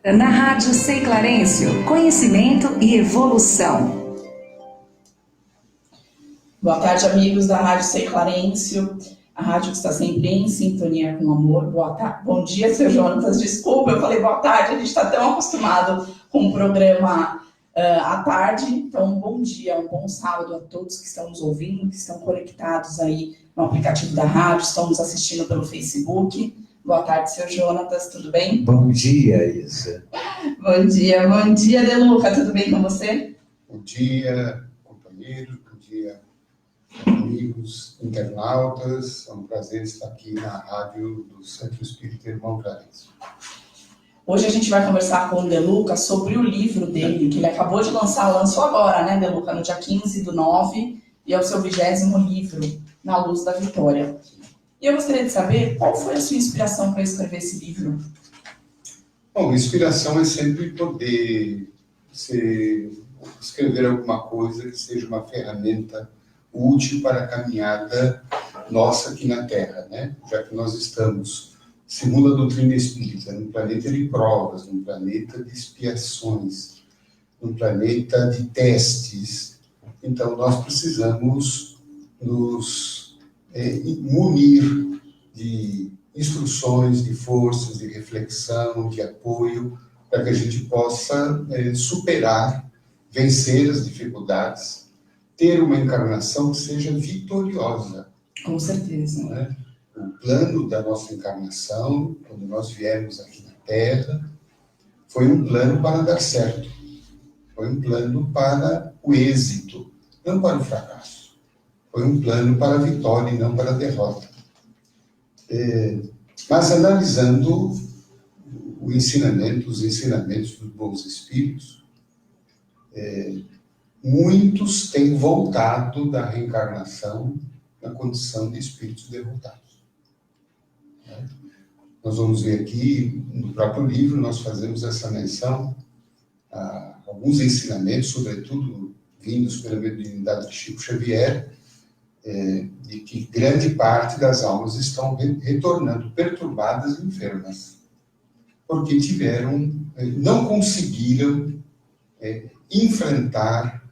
Na Rádio Sei Clarencio, conhecimento e evolução. Boa tarde, amigos da Rádio Sei Clarencio, a rádio que está sempre em sintonia com o amor. Boa tarde. Bom dia, seu Jonatas. Desculpa, eu falei boa tarde, a gente está tão acostumado com o programa à tarde. Então, bom dia, um bom sábado a todos que estão nos ouvindo, que estão conectados aí no aplicativo da rádio, estão nos assistindo pelo Facebook. Boa tarde, seu Jonatas, tudo bem? Bom dia, Isa. Bom dia, Deluca, tudo bem com você? Bom dia, companheiros, bom dia, amigos internautas. É um prazer estar aqui na rádio do Centro Espírita Irmão Clarencio. Hoje a gente vai conversar com o Deluca sobre o livro dele, que ele acabou de lançou agora, né, Deluca? No dia 15/9, e é o seu 20º livro, Na Luz da Vitória. E eu gostaria de saber qual foi a sua inspiração para escrever esse livro? Bom, inspiração é sempre poder escrever alguma coisa que seja uma ferramenta útil para a caminhada nossa aqui na Terra, né? Já que nós estamos, segundo a doutrina espírita, num planeta de provas, num planeta de expiações, num planeta de testes. Então, nós precisamos nos munir de instruções, de forças, de reflexão, de apoio, para que a gente possa superar, vencer as dificuldades, ter uma encarnação que seja vitoriosa. Com certeza. Né? O plano da nossa encarnação, quando nós viemos aqui na Terra, foi um plano para dar certo. Foi um plano para o êxito, não para o fracasso. Foi um plano para a vitória e não para a derrota. Mas analisando os ensinamentos dos bons espíritos, muitos têm voltado da reencarnação na condição de espíritos derrotados. Nós vamos ver aqui, no próprio livro, nós fazemos essa menção a alguns ensinamentos, sobretudo vindos pela mediunidade de Chico Xavier, de que grande parte das almas estão retornando perturbadas e enfermas, porque não conseguiram enfrentar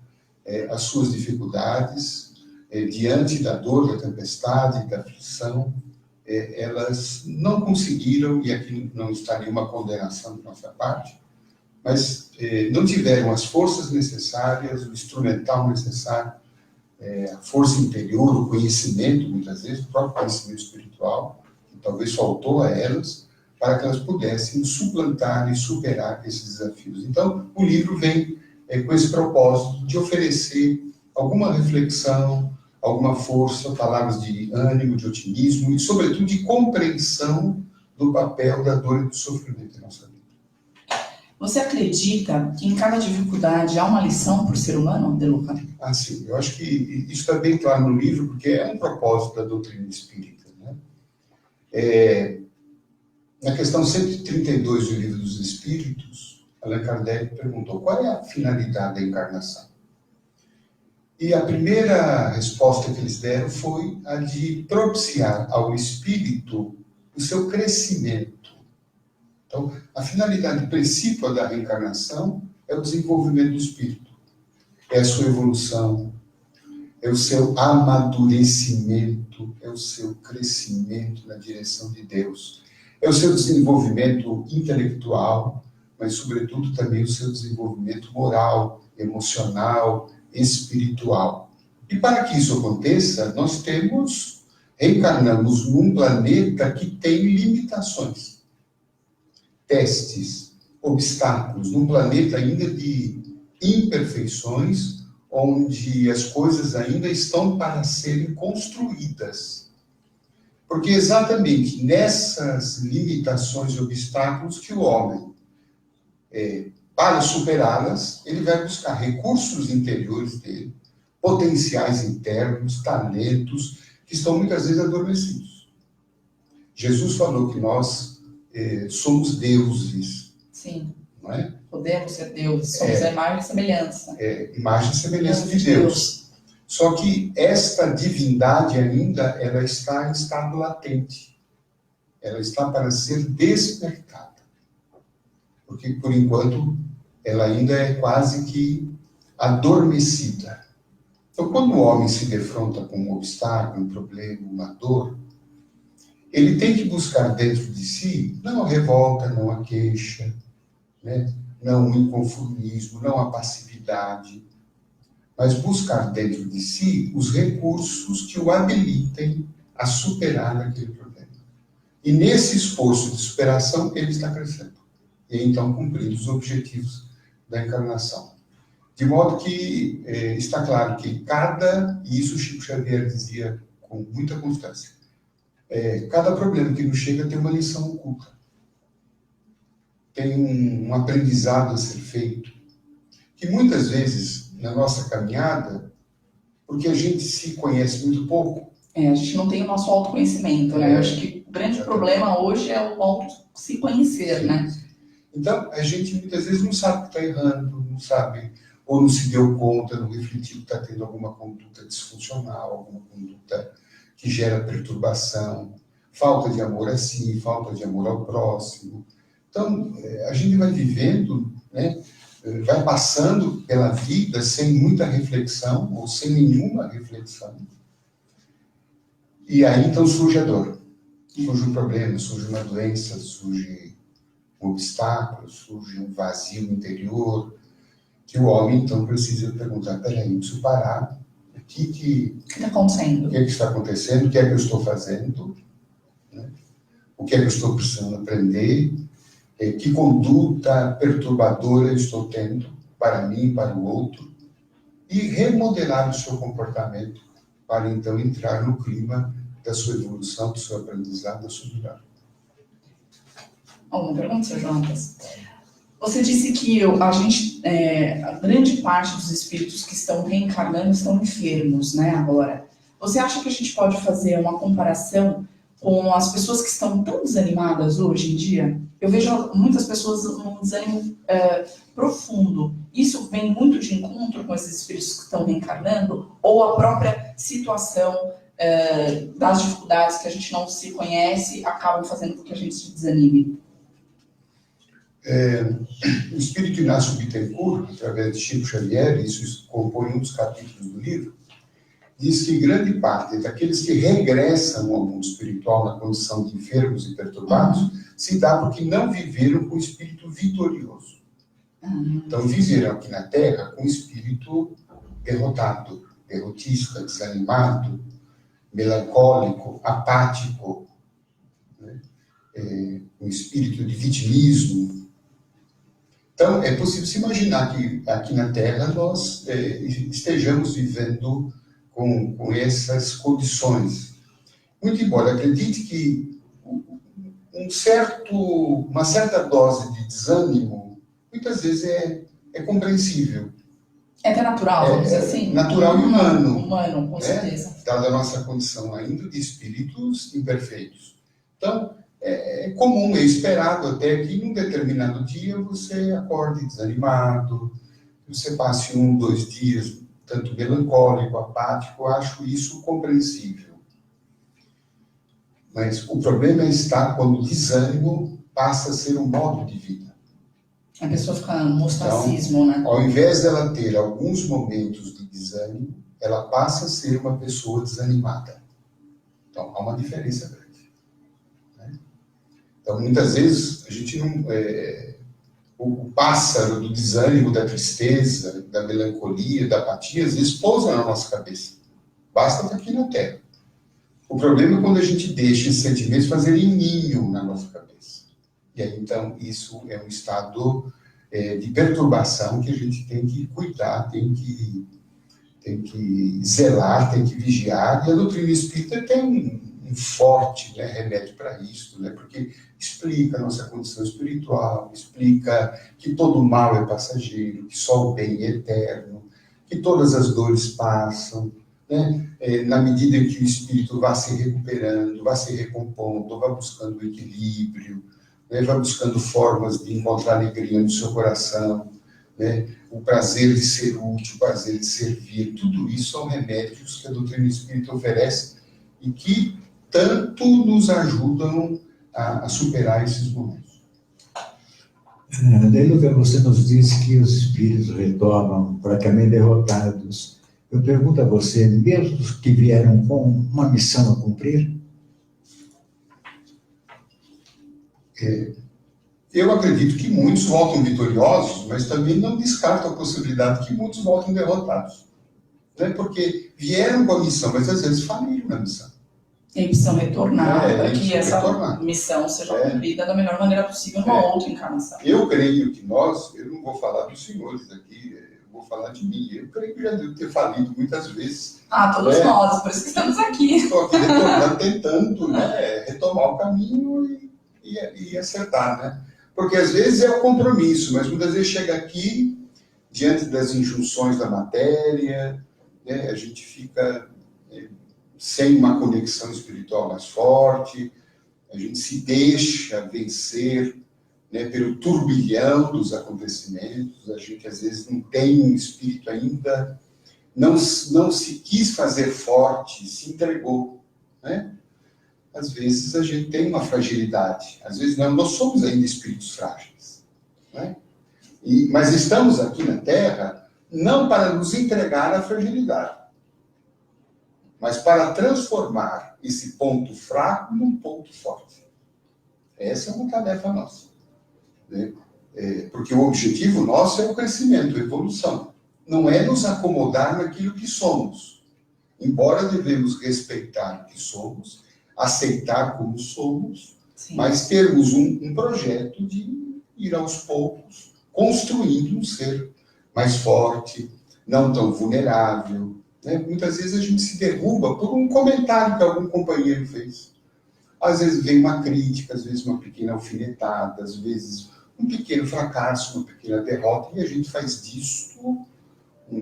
as suas dificuldades diante da dor, da tempestade, da aflição. Elas não conseguiram, e aqui não está nenhuma condenação de nossa parte, mas não tiveram as forças necessárias, o instrumental necessário, a força interior, o conhecimento, muitas vezes, o próprio conhecimento espiritual, que talvez faltou a elas, para que elas pudessem suplantar e superar esses desafios. Então, o livro vem com esse propósito de oferecer alguma reflexão, alguma força, palavras de ânimo, de otimismo e, sobretudo, de compreensão do papel da dor e do sofrimento em nossa vida. Você acredita que em cada dificuldade há uma lição para o ser humano, Deluca? Ah, sim. Eu acho que isso está bem claro no livro, porque é um propósito da doutrina espírita, né? Na questão 132 do Livro dos Espíritos, Allan Kardec perguntou qual é a finalidade da encarnação. E a primeira resposta que eles deram foi a de propiciar ao espírito o seu crescimento. Então, a finalidade principal da reencarnação é o desenvolvimento do espírito. É a sua evolução, é o seu amadurecimento, é o seu crescimento na direção de Deus. É o seu desenvolvimento intelectual, mas, sobretudo, também o seu desenvolvimento moral, emocional, espiritual. E para que isso aconteça, nós reencarnamos num planeta que tem limitações. Testes, obstáculos, num planeta ainda de imperfeições, onde as coisas ainda estão para serem construídas. Porque exatamente nessas limitações e obstáculos que o homem, para superá-las, ele vai buscar recursos interiores dele, potenciais internos, talentos, que estão muitas vezes adormecidos. Jesus falou que nós somos deuses. Sim. Não é? podemos ser deuses, somos a imagem e semelhança. Imagem e semelhança de Deus. Só que esta divindade ainda, ela está em estado latente. Ela está para ser despertada. Porque, por enquanto, ela ainda é quase que adormecida. Então, quando o homem se defronta com um obstáculo, um problema, uma dor, ele tem que buscar dentro de si, não a revolta, não a queixa, né? Não o inconformismo, não a passividade, mas buscar dentro de si os recursos que o habilitem a superar aquele problema. E nesse esforço de superação, ele está crescendo. E então cumprindo os objetivos da encarnação. De modo que está claro que e isso Chico Xavier dizia com muita constância, cada problema que nos chega tem uma lição oculta. Tem um aprendizado a ser feito, que muitas vezes, na nossa caminhada, porque a gente se conhece muito pouco. A gente não tem o nosso autoconhecimento, né? Eu acho que o grande problema hoje é o auto se conhecer, né? Então, a gente muitas vezes não sabe que está errando, não sabe, ou não se deu conta, não refletiu que está tendo alguma conduta disfuncional, alguma conduta que gera perturbação, falta de amor a si, falta de amor ao próximo. Então, a gente vai vivendo, né, vai passando pela vida sem muita reflexão, ou sem nenhuma reflexão. E aí, então, surge a dor. Surge um problema, surge uma doença, surge um obstáculo, surge um vazio interior, que o homem, então, precisa perguntar, peraí, eu preciso parar, o que está acontecendo? O que está acontecendo? O que é que eu estou fazendo? Né? O que é que eu estou precisando aprender? Que conduta perturbadora eu estou tendo para mim e para o outro? E remodelar o seu comportamento para, então, entrar no clima da sua evolução, do seu aprendizado, da sua melhora. Uma pergunta, Sr. Jonatas. Você disse que a grande parte dos espíritos que estão reencarnando estão enfermos, né, agora. Você acha que a gente pode fazer uma comparação com as pessoas que estão tão desanimadas hoje em dia? Eu vejo muitas pessoas num desânimo profundo. Isso vem muito de encontro com esses espíritos que estão reencarnando? Ou a própria situação das dificuldades que a gente não se conhece acabam fazendo com que a gente se desanime? O espírito Inácio Bittencourt, através de Chico Xavier, isso compõe um dos capítulos do livro, diz que grande parte daqueles que regressam ao mundo espiritual na condição de enfermos e perturbados, se dá porque não viveram com o espírito vitorioso. Então, viveram aqui na Terra com o espírito derrotado, derrotista, desanimado, melancólico, apático, né? Um espírito de vitimismo. Então, é possível se imaginar que aqui na Terra nós estejamos vivendo com essas condições. Muito embora acredite que uma certa dose de desânimo, muitas vezes é compreensível. É até natural, vamos dizer assim? Natural e humano. Humano, com certeza. Dada a nossa condição ainda de espíritos imperfeitos. Então, é comum, é esperado até que em um determinado dia você acorde desanimado, você passe 1, 2 dias tanto melancólico, apático, eu acho isso compreensível. Mas o problema está quando o desânimo passa a ser um modo de vida. A pessoa fica no ostracismo, então, né? Ao invés dela ter alguns momentos de desânimo, ela passa a ser uma pessoa desanimada. Então, há uma diferença grande. Então, muitas vezes, a gente não... o pássaro do desânimo, da tristeza, da melancolia, da apatia, às vezes pousa na nossa cabeça. Basta estar aqui na Terra. O problema é quando a gente deixa esses sentimentos fazerem ninho na nossa cabeça. E aí, então, isso é um estado de perturbação que a gente tem que cuidar, tem que zelar, tem que vigiar. E a doutrina espírita tem um forte remédio para isso, porque explica a nossa condição espiritual, explica que todo mal é passageiro, que só o bem é eterno, que todas as dores passam, na medida em que o espírito vá se recuperando, vá se recompondo, vá buscando o equilíbrio, né? Vai buscando formas de encontrar alegria no seu coração, né? O prazer de ser útil, o prazer de servir, tudo isso são remédios que a doutrina espírita oferece e que tanto nos ajudam a superar esses momentos. Daí, Luca, você nos diz que os espíritos retornam praticamente derrotados. Eu pergunto a você, mesmo os que vieram com uma missão a cumprir? Eu acredito que muitos voltam vitoriosos, mas também não descarto a possibilidade que muitos voltem derrotados. Né? Porque vieram com a missão, mas às vezes faliram na missão. E precisam retornar para que essa retornar. missão seja cumprida da melhor maneira possível numa outra encarnação. Eu creio que nós, eu não vou falar dos senhores aqui, eu vou falar de mim. Eu creio que já devo ter falido muitas vezes. Todos nós, por isso que estamos aqui. Estou aqui retornando, tentando, né, retomar o caminho e acertar, né? Porque às vezes é o compromisso, mas muitas vezes chega aqui, diante das injunções da matéria, né, a gente fica sem uma conexão espiritual mais forte, a gente se deixa vencer, né, pelo turbilhão dos acontecimentos, a gente às vezes não tem um espírito ainda, não se quis fazer forte, se entregou, né? Às vezes a gente tem uma fragilidade, às vezes nós somos ainda espíritos frágeis, né? Mas estamos aqui na Terra não para nos entregar à fragilidade, mas para transformar esse ponto fraco num ponto forte. Essa é uma tarefa nossa, né? Porque o objetivo nosso é o crescimento, a evolução. Não é nos acomodar naquilo que somos. Embora devemos respeitar o que somos, aceitar como somos, sim, mas termos um projeto de ir aos poucos, construindo um ser mais forte, não tão vulnerável, né? Muitas vezes a gente se derruba por um comentário que algum companheiro fez. Às vezes vem uma crítica, às vezes uma pequena alfinetada, às vezes um pequeno fracasso, uma pequena derrota, e a gente faz disso,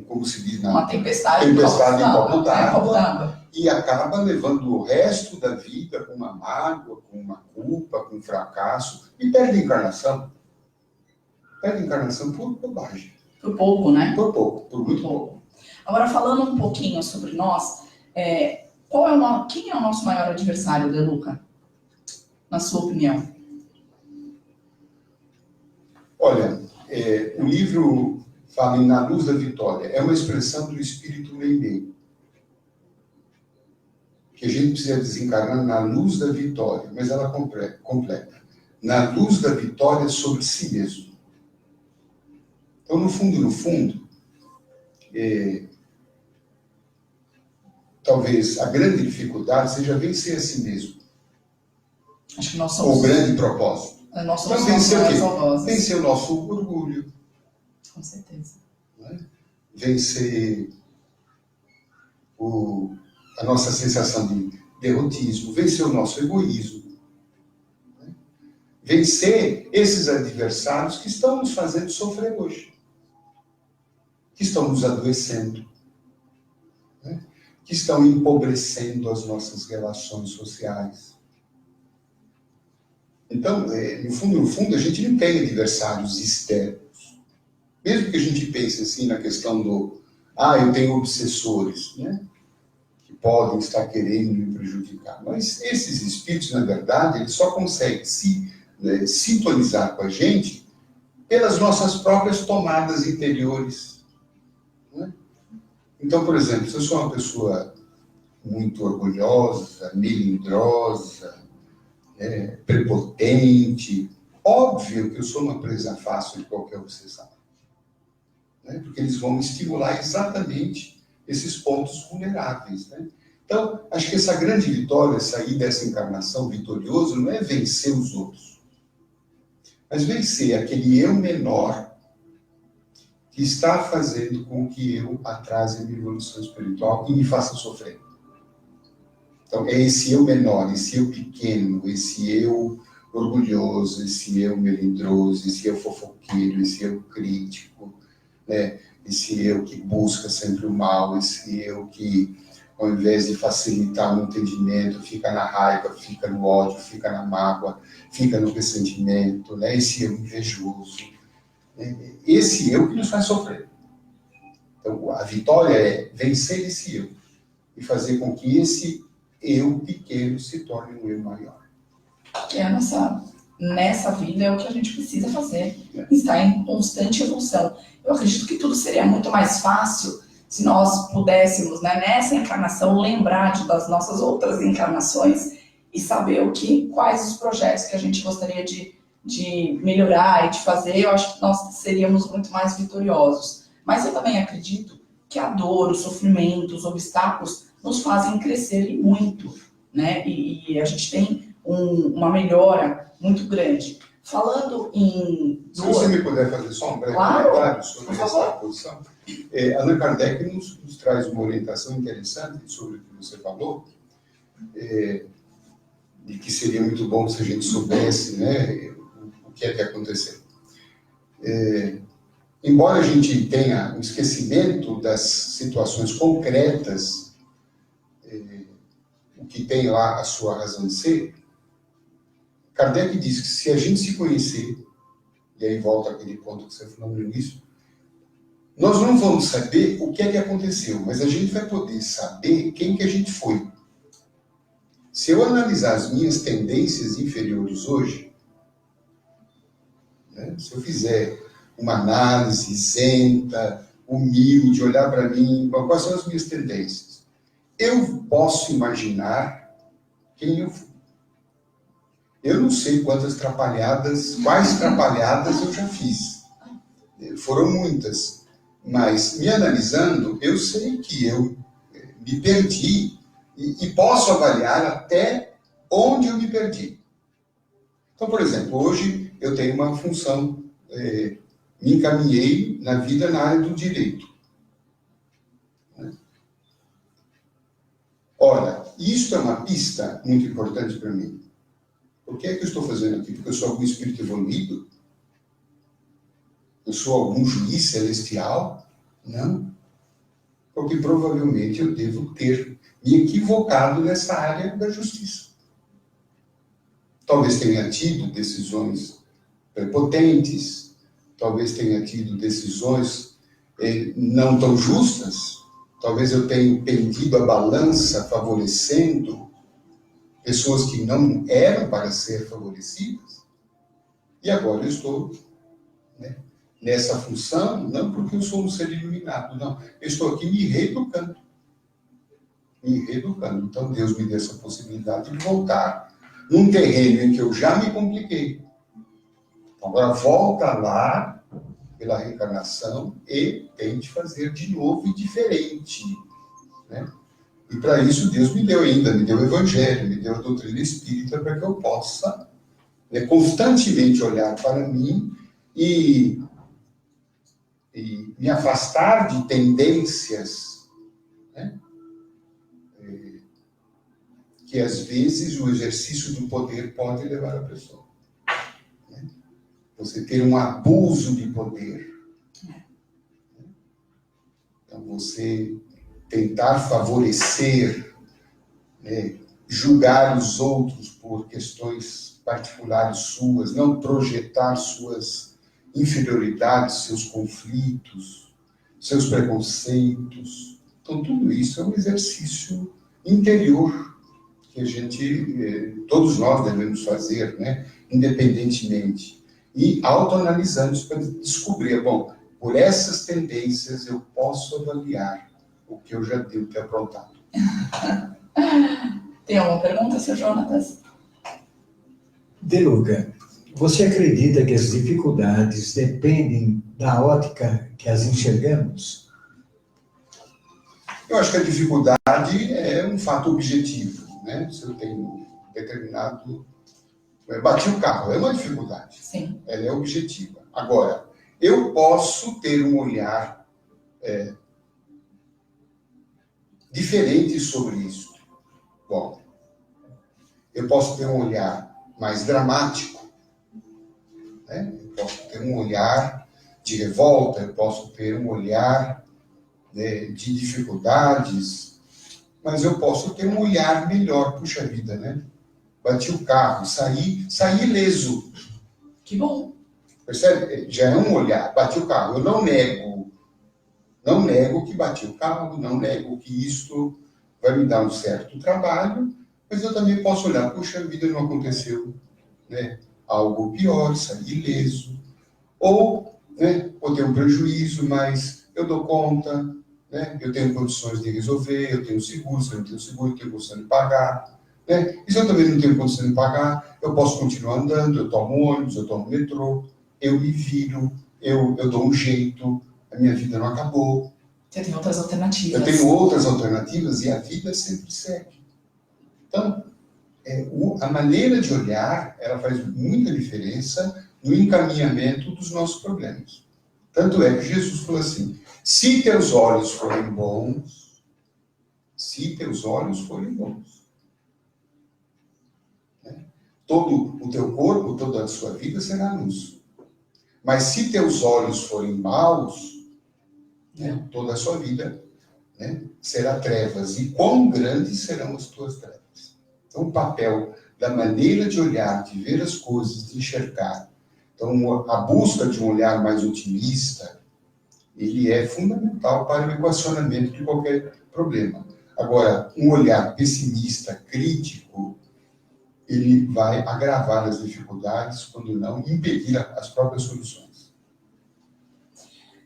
como se diz, uma tempestade em copo d'água, e acaba levando o resto da vida com uma mágoa, com uma culpa, com um fracasso, e perde a encarnação. Perde a encarnação por bobagem. Por pouco, né? Por pouco, por muito pouco. Agora, falando um pouquinho sobre nós, quem é o nosso maior adversário, De Luca? Na sua opinião? Olha, o livro fala em Na Luz da Vitória. É uma expressão do espírito Meimei. Que a gente precisa desencarnar na luz da vitória, mas ela completa. Na luz da vitória sobre si mesmo. Então, no fundo, talvez a grande dificuldade seja vencer a si mesmo. Acho que nós somos... O grande propósito. Nós somos então, vencer o quê? saudosos. Vencer o nosso orgulho. Com certeza. Né? Vencer a nossa sensação de derrotismo, vencer o nosso egoísmo. Né? Vencer esses adversários que estão nos fazendo sofrer hoje. Que estão nos adoecendo. Né? Que estão empobrecendo as nossas relações sociais. Então, no fundo, a gente não tem adversários externos. Mesmo que a gente pense assim na questão eu tenho obsessores, né? Que podem estar querendo me prejudicar. Mas esses espíritos, na verdade, eles só conseguem sintonizar com a gente pelas nossas próprias tomadas interiores. Né? Então, por exemplo, se eu sou uma pessoa muito orgulhosa, melindrosa, prepotente, óbvio que eu sou uma presa fácil de qualquer obsessão. Né? Porque eles vão estimular exatamente esses pontos vulneráveis. Né? Então, acho que essa grande vitória, sair dessa encarnação vitorioso, não é vencer os outros, mas vencer aquele eu menor que está fazendo com que eu atrase a minha evolução espiritual e me faça sofrer. Então, é esse eu menor, esse eu pequeno, esse eu orgulhoso, esse eu melindroso, esse eu fofoqueiro, esse eu crítico, né? Esse eu que busca sempre o mal, esse eu que ao invés de facilitar o entendimento, fica na raiva, fica no ódio, fica na mágoa, fica no ressentimento, né? Esse eu invejoso. Esse eu que nos faz sofrer. Então, a vitória é vencer esse eu e fazer com que esse eu pequeno se torne um eu maior. Nessa vida é o que a gente precisa fazer, estar em constante evolução. Eu acredito que tudo seria muito mais fácil se nós pudéssemos, né, nessa encarnação, lembrar das nossas outras encarnações e saber quais os projetos que a gente gostaria de melhorar e de fazer. Eu acho que nós seríamos muito mais vitoriosos. Mas eu também acredito que a dor, o sofrimento, os obstáculos nos fazem crescer e muito, né? E a gente tem uma melhora muito grande. Falando em dor... Se você me puder fazer só um breve comentário sobre essa posição. Allan Kardec nos traz uma orientação interessante sobre o que você falou, de que seria muito bom se a gente soubesse, né, o que é que aconteceu. Embora a gente tenha um esquecimento das situações concretas, o que tem lá a sua razão de ser, Kardec diz que se a gente se conhecer, e aí volta aquele ponto que você falou no início, nós não vamos saber o que é que aconteceu, mas a gente vai poder saber quem que a gente foi. Se eu analisar as minhas tendências inferiores hoje, né, se eu fizer uma análise isenta, humilde, olhar para mim, quais são as minhas tendências, eu posso imaginar quem eu fui. Eu não sei quais trapalhadas eu já fiz. Foram muitas. Mas, me analisando, eu sei que eu me perdi e posso avaliar até onde eu me perdi. Então, por exemplo, hoje eu tenho uma função, me encaminhei na vida na área do direito. Ora, isso é uma pista muito importante para mim. Por que é que eu estou fazendo aqui? Porque eu sou algum espírito evoluído? Eu sou algum juiz celestial? Não. Porque provavelmente eu devo ter me equivocado nessa área da justiça. Talvez tenha tido decisões prepotentes, talvez tenha tido decisões não tão justas, talvez eu tenha pendido a balança favorecendo pessoas que não eram para ser favorecidas, e agora eu estou, né, nessa função, não porque eu sou um ser iluminado, não. Eu estou aqui me reeducando. Então Deus me deu essa possibilidade de voltar num terreno em que eu já me compliquei. Então, agora volta lá pela reencarnação e tente fazer de novo e diferente, né? E para isso Deus me deu o Evangelho, me deu a doutrina espírita para que eu possa, né, constantemente olhar para mim e me afastar de tendências, né, que às vezes o exercício do poder pode levar a pessoa. Né? Você ter um abuso de poder. Então você tentar favorecer, né, julgar os outros por questões particulares suas, não projetar suas inferioridades, seus conflitos, seus preconceitos. Então, tudo isso é um exercício interior que a gente, todos nós devemos fazer, né, independentemente. E autoanalisando para descobrir, bom, por essas tendências eu posso avaliar o que eu já devo ter aprontado. Tem alguma pergunta, Sr. Jonatas? De Luca, você acredita que as dificuldades dependem da ótica que as enxergamos? Eu acho que a dificuldade é um fato objetivo, né? Se eu tenho determinado... Bati o carro, é uma dificuldade. Sim. Ela é objetiva. Agora, eu posso ter um olhar diferente sobre isso. Bom, eu posso ter um olhar mais dramático, né? Eu posso ter um olhar de revolta, eu posso ter um olhar, né, de dificuldades, mas eu posso ter um olhar melhor. Puxa vida, né? Bati o carro, saí ileso. Que bom. Percebe? Já é um olhar. Bati o carro. Eu não nego que bati o carro, não nego que isto vai me dar um certo trabalho, mas eu também posso olhar, puxa vida, não aconteceu, né, algo pior, saí ileso. Ou, né, pode ter um prejuízo, mas eu dou conta, né, eu tenho condições de resolver, eu tenho seguro, se eu não tenho seguro, eu tenho condição de pagar. Né? E se eu também não tenho condição de pagar, eu posso continuar andando, eu tomo ônibus, eu tomo metrô, eu me viro, eu dou um jeito, a minha vida não acabou. Você tem outras alternativas. Eu tenho outras alternativas e a vida sempre segue. Então, a maneira de olhar, ela faz muita diferença no encaminhamento dos nossos problemas. Tanto é que Jesus falou assim, se teus olhos forem bons, né? Todo o teu corpo, toda a sua vida será luz. Mas se teus olhos forem maus, né, toda a sua vida, né, será trevas. E quão grandes serão as tuas trevas. Então, o papel da maneira de olhar, de ver as coisas, de enxergar. Então, a busca de um olhar mais otimista, ele é fundamental para o equacionamento de qualquer problema. Agora, um olhar pessimista, crítico, ele vai agravar as dificuldades, quando não impedir as próprias soluções.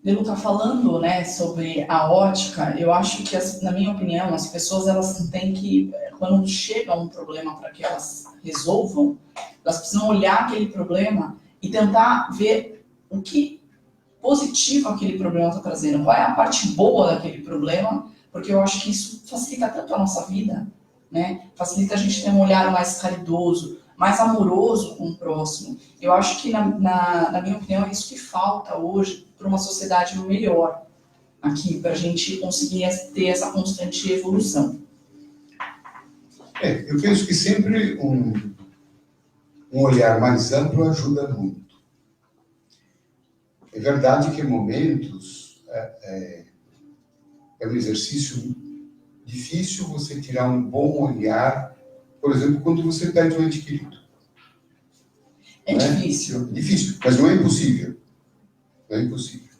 Nelu está falando, né, sobre a ótica. Eu acho que, na minha opinião, as pessoas elas têm que, quando chega um problema para que elas resolvam, elas precisam olhar aquele problema e tentar ver o que positivo aquele problema está trazendo, qual é a parte boa daquele problema, porque eu acho que isso facilita tanto a nossa vida, né? Facilita a gente ter um olhar mais caridoso, mais amoroso com o próximo. Eu acho que, na minha opinião, é isso que falta hoje para uma sociedade melhor aqui, para a gente conseguir ter essa constante evolução. Eu penso que sempre um olhar mais amplo ajuda muito. É verdade que em momentos é um exercício difícil você tirar um bom olhar, por exemplo, quando você perde um ente querido. É difícil. É difícil, mas não é impossível. Não é impossível.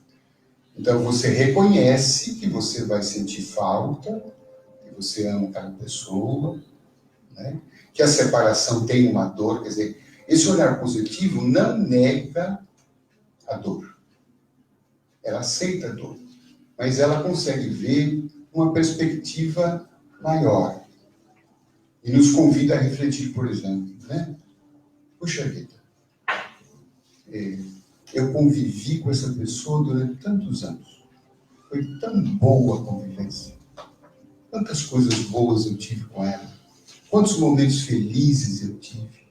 Então, você reconhece que você vai sentir falta, que você ama aquela pessoa, né? Que a separação tem uma dor. Quer dizer, esse olhar positivo não nega a dor. Ela aceita a dor, mas ela consegue ver uma perspectiva maior. E nos convida a refletir, por exemplo, né? Puxa vida, eu convivi com essa pessoa durante tantos anos. Foi tão boa a convivência. Quantas coisas boas eu tive com ela. Quantos momentos felizes eu tive.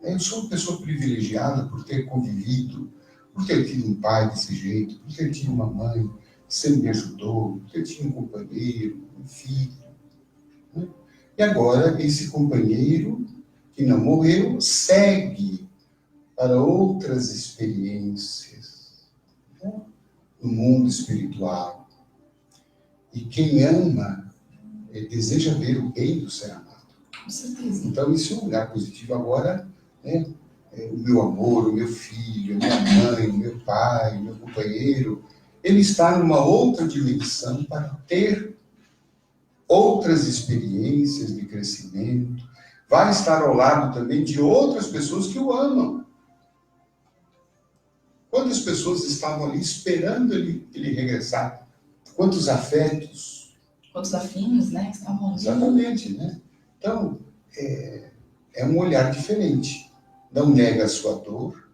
Eu sou uma pessoa privilegiada por ter convivido, por ter tido um pai desse jeito, por ter tido uma mãe que sempre me ajudou, por ter tido um companheiro, um filho. Né? E agora, esse companheiro que não morreu segue para outras experiências, né, no mundo espiritual. E quem ama, deseja ver o bem do ser amado. Com certeza. Então, isso é um lugar positivo. Agora, né, o meu amor, o meu filho, a minha mãe, o meu pai, o meu companheiro, ele está numa outra dimensão para ter outras experiências de crescimento. Vai estar ao lado também de outras pessoas que o amam. Quantas pessoas estavam ali esperando ele regressar? Quantos afetos? Quantos afins, né, que estavam ali. Exatamente, né? Então, é um olhar diferente. Não nega a sua dor,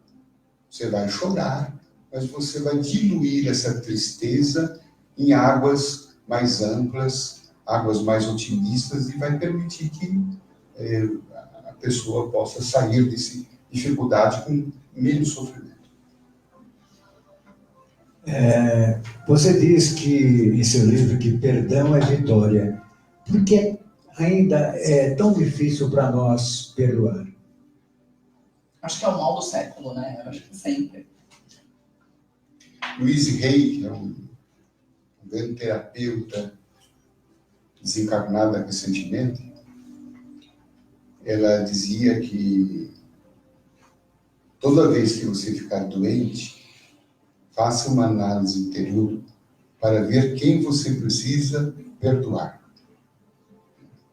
você vai chorar, mas você vai diluir essa tristeza em águas mais amplas, águas mais otimistas, e vai permitir que a pessoa possa sair dessa dificuldade com menos sofrimento. Você diz que, em seu livro, que perdão é vitória. Por que ainda é tão difícil para nós perdoar? Acho que é o mal do século, né? Eu acho que sempre. Louise Hay, que é um grande terapeuta desencarnada recentemente, ela dizia que toda vez que você ficar doente, faça uma análise interior para ver quem você precisa perdoar.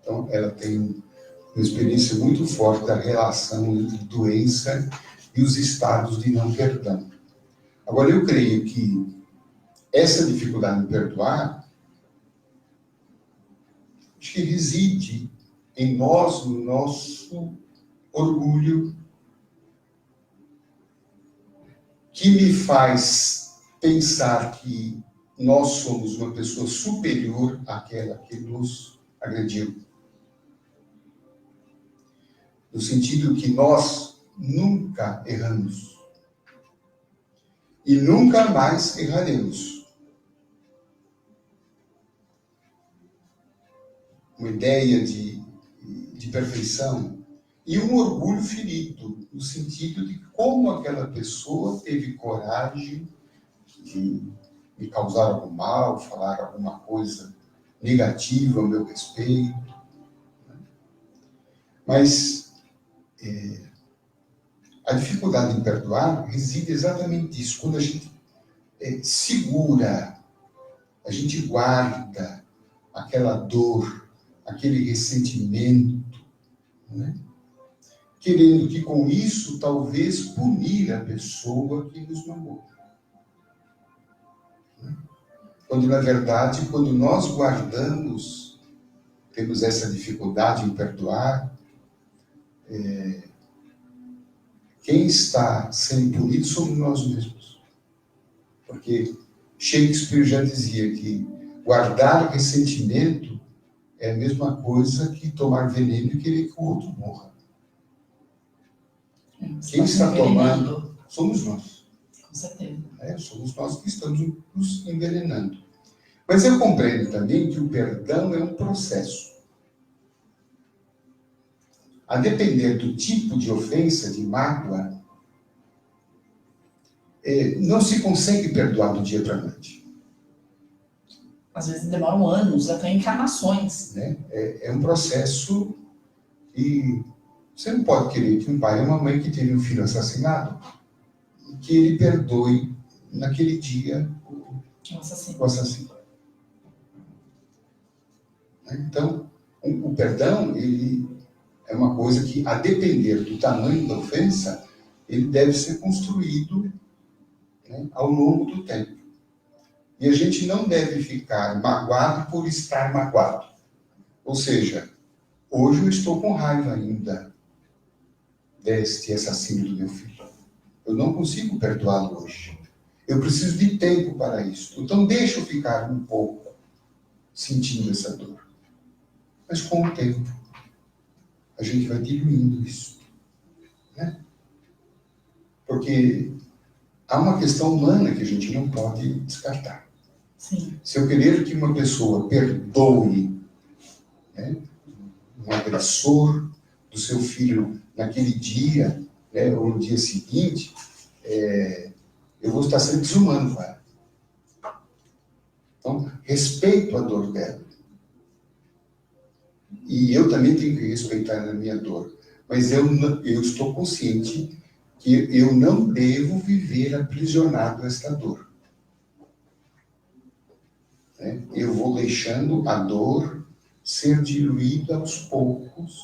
Então, ela tem uma experiência muito forte da relação entre doença e os estados de não perdão. Agora, eu creio que essa dificuldade em perdoar, acho que reside em nós, no nosso orgulho, que me faz pensar que nós somos uma pessoa superior àquela que nos agrediu. No sentido que nós nunca erramos. E nunca mais erraremos. Uma ideia de perfeição e um orgulho ferido, no sentido de como aquela pessoa teve coragem de me causar algum mal, falar alguma coisa negativa ao meu respeito. Mas a dificuldade em perdoar reside exatamente nisso. Quando a gente segura, a gente guarda aquela dor, aquele ressentimento, né? Querendo que com isso talvez punir a pessoa que nos magoou. Né? Quando na verdade, quando nós guardamos, temos essa dificuldade em perdoar, quem está sendo punido somos nós mesmos. Porque Shakespeare já dizia que guardar ressentimento é a mesma coisa que tomar veneno e querer que o outro morra. Quem está tomando somos nós. Com certeza. Somos nós que estamos nos envenenando. Mas eu compreendo também que o perdão é um processo. A depender do tipo de ofensa, de mágoa, não se consegue perdoar do dia para a noite. Às vezes demoram anos, até encarnações. Né? É um processo e você não pode querer que um pai ou uma mãe que teve um filho assassinado, que ele perdoe naquele dia o assassino. Então, o perdão, ele é uma coisa que, a depender do tamanho da ofensa, ele deve ser construído, né, ao longo do tempo. E a gente não deve ficar magoado por estar magoado. Ou seja, hoje eu estou com raiva ainda deste assassino do meu filho. Eu não consigo perdoá-lo hoje. Eu preciso de tempo para isso. Então deixa eu ficar um pouco sentindo essa dor. Mas com o tempo, a gente vai diluindo isso. Né? Porque há uma questão humana que a gente não pode descartar. Sim. Se eu querer que uma pessoa perdoe, né, um agressor do seu filho naquele dia, né, ou no dia seguinte, eu vou estar sendo desumano com ela. Então, respeito a dor dela. E eu também tenho que respeitar a minha dor. Mas eu estou consciente que eu não devo viver aprisionado a esta dor. Né? Eu vou deixando a dor ser diluída aos poucos,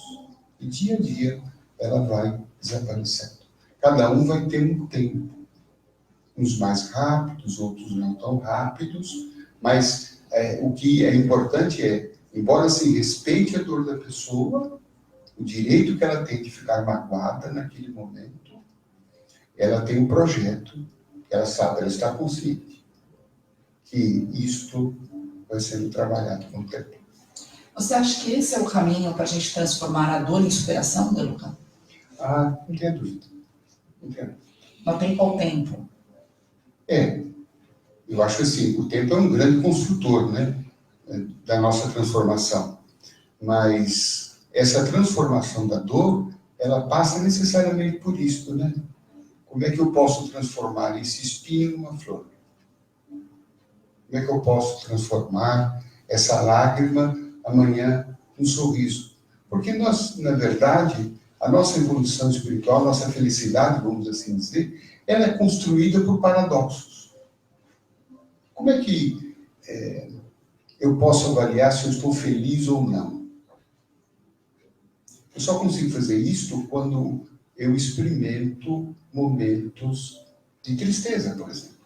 e dia a dia ela vai desaparecendo. Cada um vai ter um tempo. Uns mais rápidos, outros não tão rápidos, mas o que é importante é, embora se respeite a dor da pessoa, o direito que ela tem de ficar magoada naquele momento, ela tem um projeto, ela sabe, ela está consciente que isto vai sendo trabalhado com o tempo. Você acha que esse é o caminho para a gente transformar a dor em superação, De Luca? Não tenho dúvida. Não tenho. Não tem qual tempo? Eu acho que assim, o tempo é um grande construtor, né, da nossa transformação. Mas essa transformação da dor, ela passa necessariamente por isso, né? Como é que eu posso transformar esse espinho numa flor? Como é que eu posso transformar essa lágrima, amanhã um sorriso. Porque nós, na verdade, a nossa evolução espiritual, a nossa felicidade, vamos assim dizer, ela é construída por paradoxos. Como é que eu posso avaliar se eu estou feliz ou não? Eu só consigo fazer isto quando eu experimento momentos de tristeza, por exemplo.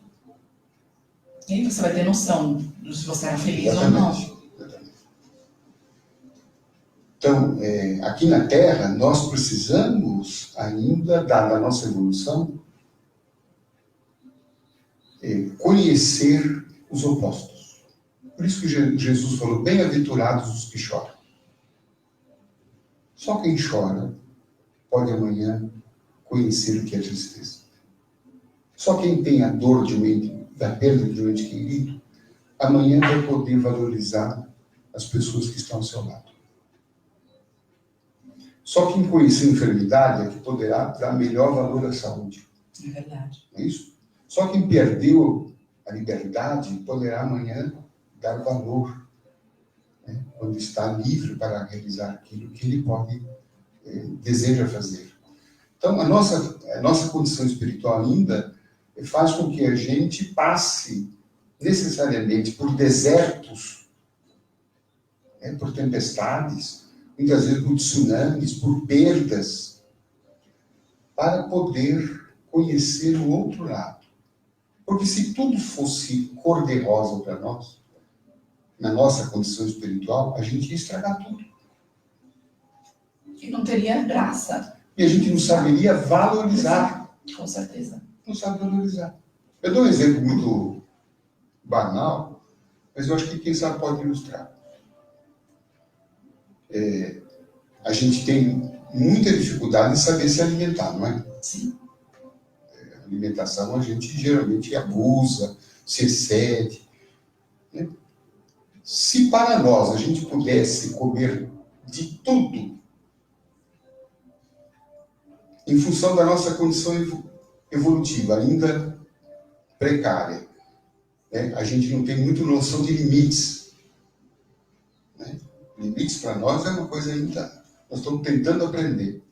E aí você vai ter noção de se você era feliz ou não. Exatamente. Então, aqui na Terra, nós precisamos ainda, dada a nossa evolução, conhecer os opostos. Por isso que Jesus falou, bem-aventurados os que choram. Só quem chora pode amanhã conhecer o que é tristeza. Só quem tem a dor da perda de um ente querido, amanhã vai poder valorizar as pessoas que estão ao seu lado. Só quem conhecer a enfermidade é que poderá dar melhor valor à saúde. É verdade. Não é isso? Só quem perdeu a liberdade poderá amanhã dar valor, né, quando está livre para realizar aquilo que ele pode, deseja fazer. Então, a nossa condição espiritual ainda faz com que a gente passe necessariamente por desertos, né, por tempestades, muitas vezes por tsunamis, por perdas, para poder conhecer o outro lado. Porque se tudo fosse cor-de-rosa para nós, na nossa condição espiritual, a gente ia estragar tudo. E não teria graça. E a gente não saberia valorizar. Com certeza. Não sabe valorizar. Eu dou um exemplo muito banal, mas eu acho que quem sabe pode ilustrar. A gente tem muita dificuldade em saber se alimentar, não é? Sim. A alimentação a gente geralmente abusa, se excede, né? Se para nós a gente pudesse comer de tudo, em função da nossa condição evolutiva ainda precária, né? A gente não tem muito noção de limites, né? Limites para nós é uma coisa ainda, nós estamos tentando aprender.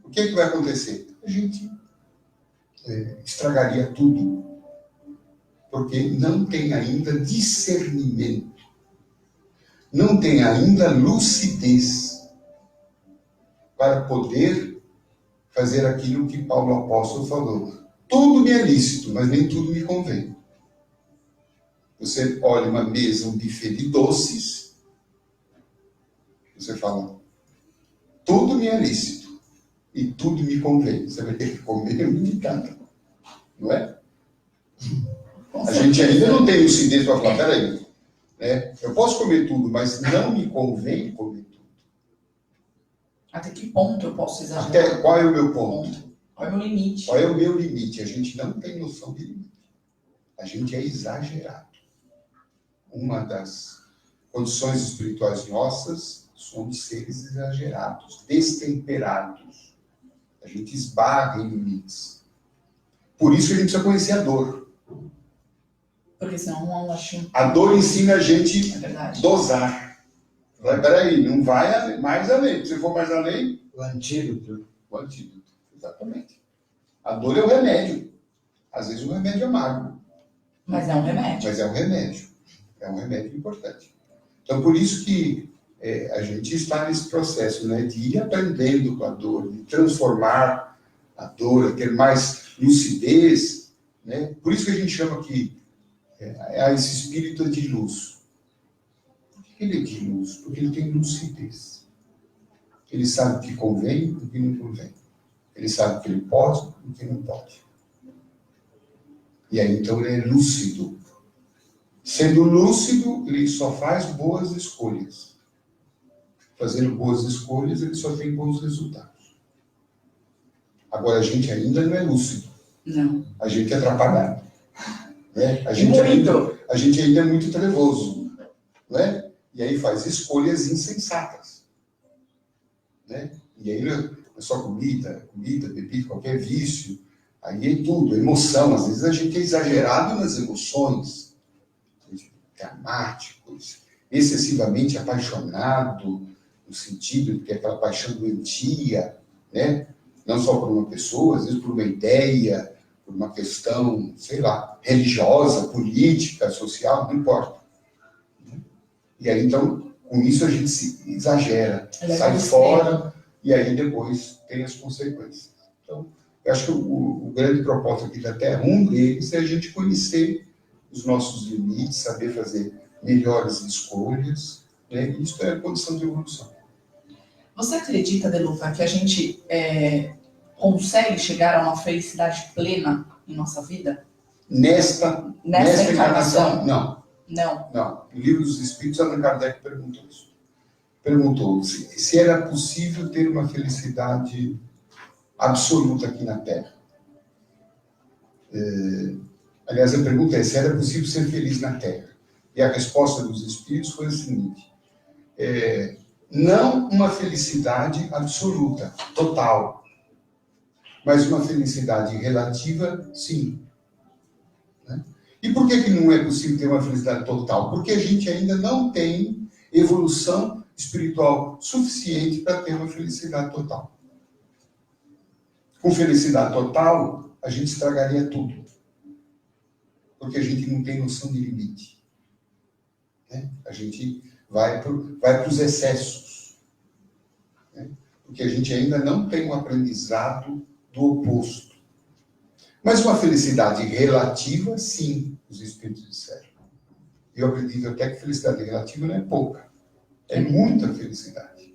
O que é que vai acontecer? A gente estragaria tudo, porque não tem ainda discernimento, não tem ainda lucidez para poder fazer aquilo que Paulo Apóstolo falou. Tudo me é lícito, mas nem tudo me convém. Você olha uma mesa, um buffet de doces, você fala, tudo me é lícito e tudo me convém. Você vai ter que comer um de cada, não é? A gente ainda não tem lucidez para falar, peraí, né? Eu posso comer tudo, mas não me convém comer tudo. Até que ponto eu posso exagerar? Até qual é o meu ponto? Qual é o meu limite? Qual é o meu limite? A gente não tem noção de limite. A gente é exagerado. Uma das condições espirituais nossas, somos seres exagerados, destemperados. A gente esbarra em limites. Por isso que a gente precisa conhecer a dor. Porque senão eu acho... A dor ensina a gente a dosar. Peraí, não vai mais além. Se for mais além... O antídoto. O antídoto, exatamente. A dor é o remédio. Às vezes o remédio é amargo. Mas é um remédio. Mas é um remédio. É um remédio importante. Então, por isso que a gente está nesse processo, né, de ir aprendendo com a dor, de transformar a dor, ter mais lucidez, né? Por isso que a gente chama aqui esse espírito de luz. Por que ele é de luz? Porque ele tem lucidez. Ele sabe o que convém e o que não convém. Ele sabe o que ele pode e o que não pode. E aí, então, ele é lúcido. Sendo lúcido, ele só faz boas escolhas. Fazendo boas escolhas, ele só tem bons resultados. Agora, a gente ainda não é lúcido. Não. A gente é atrapalhado. Né? A gente ainda é muito trevoso. Né? E aí faz escolhas insensatas. Né? E aí não é só comida, bebida, qualquer vício. Aí é tudo, emoção. Às vezes a gente é exagerado nas emoções. Dramáticos, excessivamente apaixonado, no sentido de que aquela paixão doentia, né? Não só por uma pessoa, às vezes por uma ideia, por uma questão, sei lá, religiosa, política, social, não importa. E aí, então, com isso a gente se exagera, sai fora, e aí depois tem as consequências. Então, eu acho que o grande propósito aqui da Terra, um deles, é a gente conhecer os nossos limites, saber fazer melhores escolhas, né? Isso é a condição de evolução. Você acredita, Deluca, que a gente consegue chegar a uma felicidade plena em nossa vida? Nesta encarnação? Não. Não. No Livro dos Espíritos, Allan Kardec perguntou isso. Perguntou se era possível ter uma felicidade absoluta aqui na Terra. Aliás, a pergunta é se era possível ser feliz na Terra. E a resposta dos Espíritos foi a seguinte: não uma felicidade absoluta, total, mas uma felicidade relativa, sim. Né? E por que não é possível ter uma felicidade total? Porque a gente ainda não tem evolução espiritual suficiente para ter uma felicidade total. Com felicidade total, a gente estragaria tudo. Porque a gente não tem noção de limite. Né? A gente vai para os excessos. Né? Porque a gente ainda não tem um aprendizado do oposto. Mas uma felicidade relativa, sim, os Espíritos disseram. Eu acredito até que felicidade relativa não é pouca. É muita felicidade.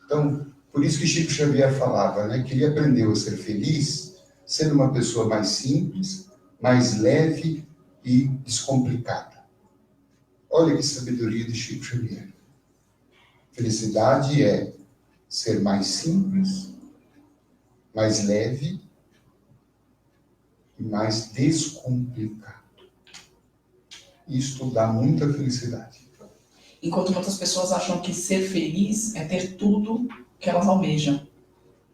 Então, por isso que Chico Xavier falava, né, que ele aprendeu a ser feliz sendo uma pessoa mais simples, mais leve e descomplicada. Olha que sabedoria de Chico Xavier. Felicidade é ser mais simples, mais leve e mais descomplicado. Isto dá muita felicidade. Enquanto muitas pessoas acham que ser feliz é ter tudo que elas almejam.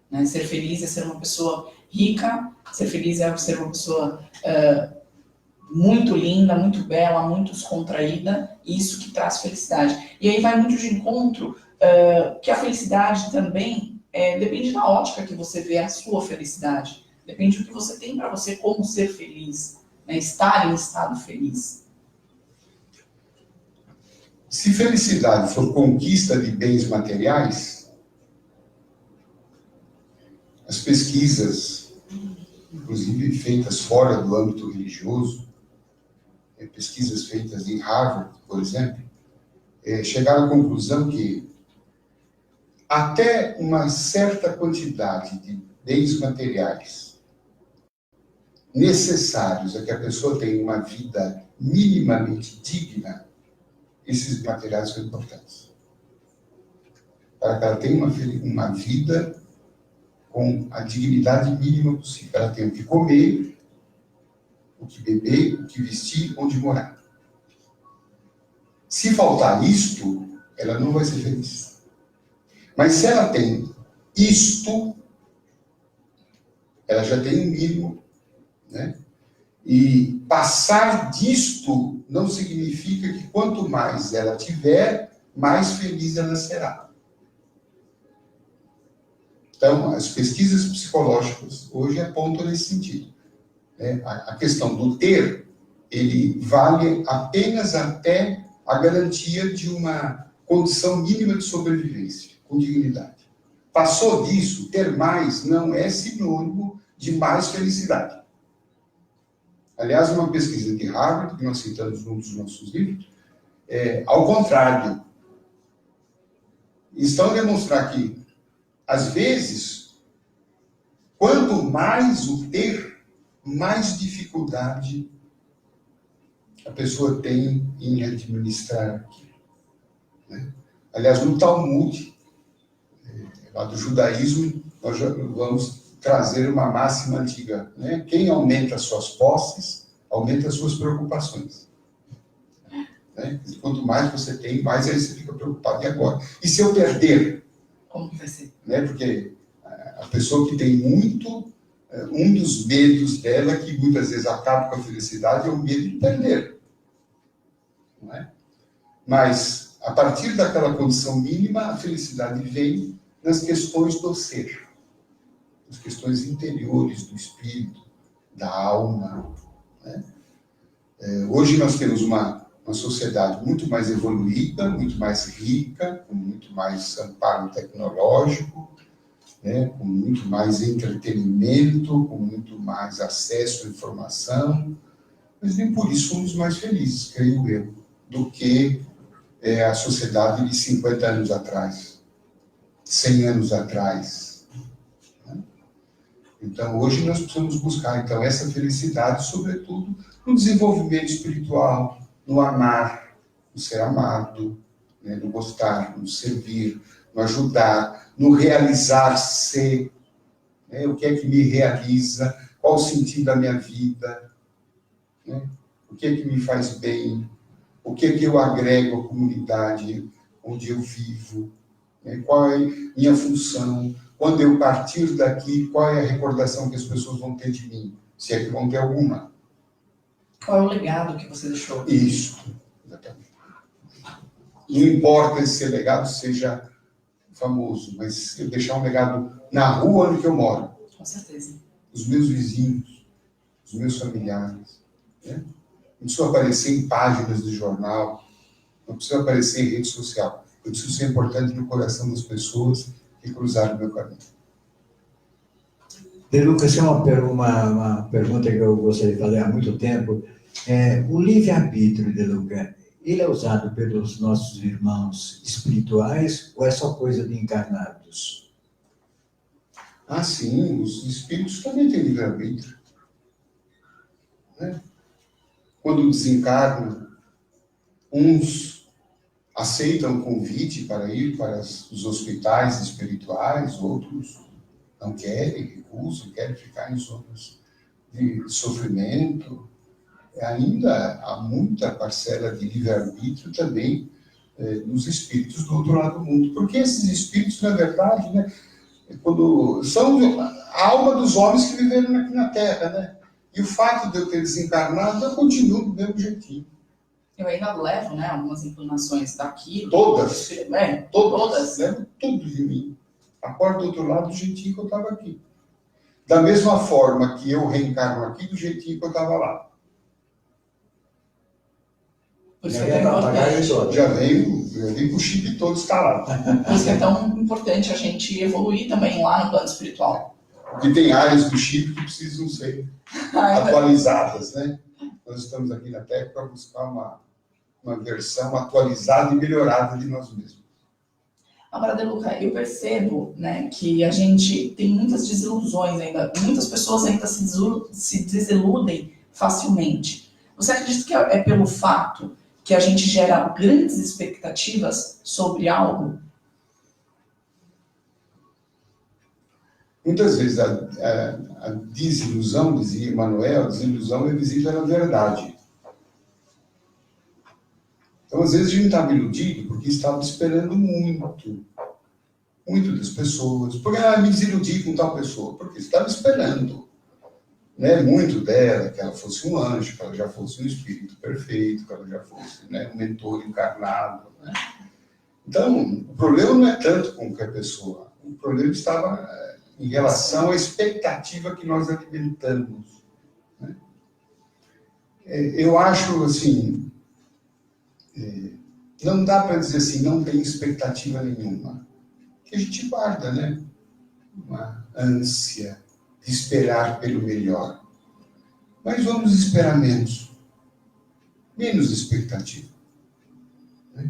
Né? Ser feliz é ser uma pessoa rica, ser feliz é ser uma pessoa muito linda, muito bela, muito descontraída, e isso que traz felicidade. E aí vai muito de encontro que a felicidade também depende da ótica que você vê a sua felicidade. Depende do que você tem para você como ser feliz, né? Estar em estado feliz. Se felicidade for conquista de bens materiais, as pesquisas, inclusive feitas fora do âmbito religioso, pesquisas feitas em Harvard, por exemplo, chegaram à conclusão que até uma certa quantidade de bens materiais necessários a que a pessoa tenha uma vida minimamente digna, esses materiais são importantes. Para que ela tenha uma vida com a dignidade mínima possível. Ela tem o que comer, o que beber, o que vestir, onde morar. Se faltar isto, ela não vai ser feliz. Mas se ela tem isto, ela já tem um mínimo, né? E passar disto não significa que quanto mais ela tiver, mais feliz ela será. Então, as pesquisas psicológicas hoje apontam nesse sentido. Né? A questão do ter, ele vale apenas até a garantia de uma condição mínima de sobrevivência, com dignidade. Passou disso, ter mais não é sinônimo de mais felicidade. Aliás, uma pesquisa de Harvard, que nós citamos num dos nossos livros, ao contrário. Estão a demonstrar que, às vezes, quanto mais o ter, mais dificuldade a pessoa tem em administrar aquilo. Né? Aliás, no Talmud, lá do judaísmo, nós já vamos trazer uma máxima antiga, né? Quem aumenta as suas posses, aumenta as suas preocupações. Né? Quanto mais você tem, mais aí você fica preocupado. E agora? E se eu perder? Como vai ser? Né? Porque a pessoa que tem muito, um dos medos dela, que muitas vezes acaba com a felicidade, é o medo de perder. Não é? Mas, a partir daquela condição mínima, a felicidade vem nas questões do ser, nas questões interiores do espírito, da alma, né? Hoje nós temos uma sociedade muito mais evoluída, muito mais rica, com muito mais amparo tecnológico, né? Com muito mais entretenimento, com muito mais acesso à informação, mas nem por isso somos mais felizes, creio eu, do que a sociedade de 50 anos atrás, 100 anos atrás. Né? Então, hoje nós precisamos buscar essa felicidade, sobretudo, no desenvolvimento espiritual, no amar, no ser amado, né? No gostar, no servir, no ajudar, no realizar-se, né? O que é que me realiza, qual o sentido da minha vida, né? O que é que me faz bem, o que é que eu agrego à comunidade onde eu vivo, né? Qual é a minha função, quando eu partir daqui, qual é a recordação que as pessoas vão ter de mim, se é que vão ter alguma. Qual é o legado que você deixou? Isso, exatamente. Não importa se esse legado seja famoso, mas eu deixar um legado na rua onde eu moro. Com certeza. Os meus vizinhos, os meus familiares, né? Não preciso aparecer em páginas de jornal, não preciso aparecer em rede social. Eu preciso ser importante no coração das pessoas que cruzaram o meu caminho. De Luca, essa é uma pergunta que eu gostaria de fazer há muito tempo. O livre-arbítrio, De Luca, ele é usado pelos nossos irmãos espirituais ou é só coisa de encarnados? Ah, sim, os espíritos também têm livre-arbítrio, né? Quando desencarnam, uns aceitam o convite para ir para os hospitais espirituais, outros não querem, recusam, querem ficar em zonas de sofrimento. Ainda há muita parcela de livre-arbítrio também nos espíritos do outro lado do mundo. Porque esses espíritos, na verdade, né, quando são a alma dos homens que viveram aqui na Terra, né? E o fato de eu ter desencarnado, eu continuo do mesmo jeitinho. Eu ainda levo, né, algumas inclinações daqui. Todas. Todas. Levo tudo de mim. Acordo do outro lado do jeitinho que eu estava aqui. Da mesma forma que eu reencarno aqui, do jeitinho que eu estava lá. Por isso que é tão importante. Já veio com o chip todo instalado. Por isso que é tão importante a gente evoluir também lá no plano espiritual. Porque tem áreas do chip que precisam ser atualizadas, né? Nós estamos aqui na Terra para buscar uma versão atualizada e melhorada de nós mesmos. Agora, De Luca, eu percebo, né, que a gente tem muitas desilusões ainda, muitas pessoas ainda se desiludem facilmente. Você acredita que é pelo fato que a gente gera grandes expectativas sobre algo? Muitas vezes a desilusão, dizia Emmanuel, a desilusão é visível na verdade. Então, às vezes, a gente estava iludido porque estava esperando muito das pessoas. Porque me desiludi com tal pessoa, porque estava esperando, né, muito dela, que ela fosse um anjo, que ela já fosse um espírito perfeito, que ela já fosse, né, um mentor encarnado. Né? Então, o problema não é tanto com qualquer pessoa, o problema estava em relação à expectativa que nós alimentamos. Né? Eu acho, assim, não dá para dizer assim, não tem expectativa nenhuma. Que a gente guarda, né? Uma ânsia de esperar pelo melhor. Mas vamos esperar menos expectativa. Né?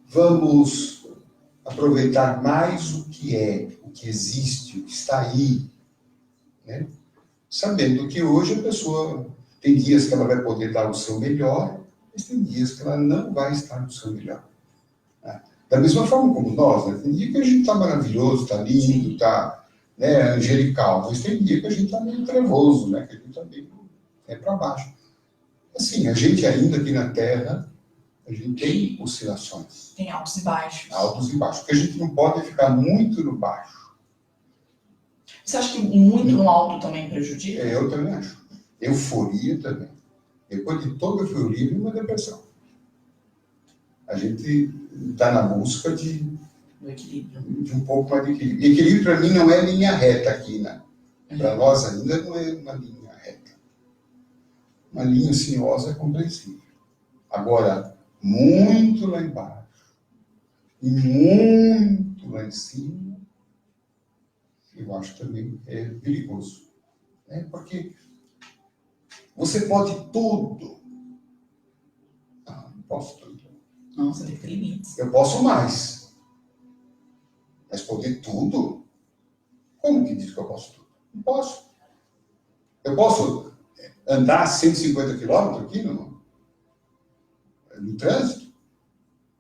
Vamos aproveitar mais o que é, o que existe, o que está aí, né? Sabendo que hoje a pessoa tem dias que ela vai poder dar o seu melhor, mas tem dias que ela não vai estar no seu melhor. Né? Da mesma forma como nós, né? Tem dia que a gente está maravilhoso, está lindo, está, né, angelical, mas tem dia que a gente está meio trevoso, né? Que a gente está meio para baixo. Assim, a gente ainda aqui na Terra, a gente tem oscilações. Tem altos e baixos. Altos e baixos. Porque a gente não pode ficar muito no baixo. Você acha que muito no alto também prejudica? Eu também acho. Euforia também. Depois de toda a euforia, vem uma depressão. A gente está na busca Do equilíbrio. de um pouco mais de equilíbrio. Equilíbrio, para mim, não é linha reta aqui, né? Para nós ainda não é uma linha reta. Uma linha sinuosa é compreensível. Agora, muito lá embaixo e muito lá em cima, eu acho também é perigoso. Né? Porque você pode tudo. Não posso tudo. Não, você tem que ter limites. Eu posso mais. Mas poder tudo? Como que diz que eu posso tudo? Não posso. Eu posso andar 150 quilômetros aqui no trânsito?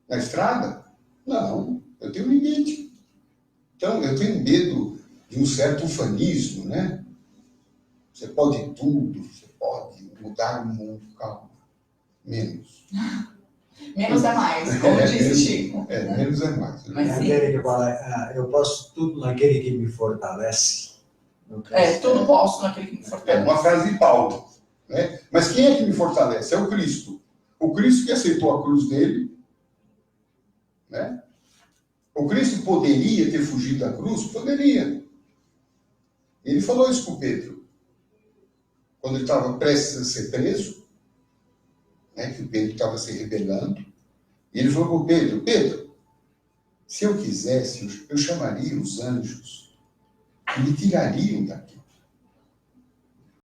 Na estrada? Não, eu tenho limite. Então, eu tenho medo de um certo ufanismo, né? Você pode tudo, você pode mudar o mundo, calma. Menos. Menos é mais, como disse Chico. Menos é mais. Mas sim. Aquele que fala, eu posso tudo naquele que me fortalece. Tudo posso naquele que me É fortalece. uma frase de Paulo. Né? Mas quem é que me fortalece? É o Cristo. O Cristo que aceitou a cruz dele. Né? O Cristo poderia ter fugido da cruz? Poderia. Ele falou isso com Pedro. Quando ele estava prestes a ser preso, né, que o Pedro estava se rebelando, e ele falou para o Pedro, se eu quisesse, eu chamaria os anjos e me tirariam daqui.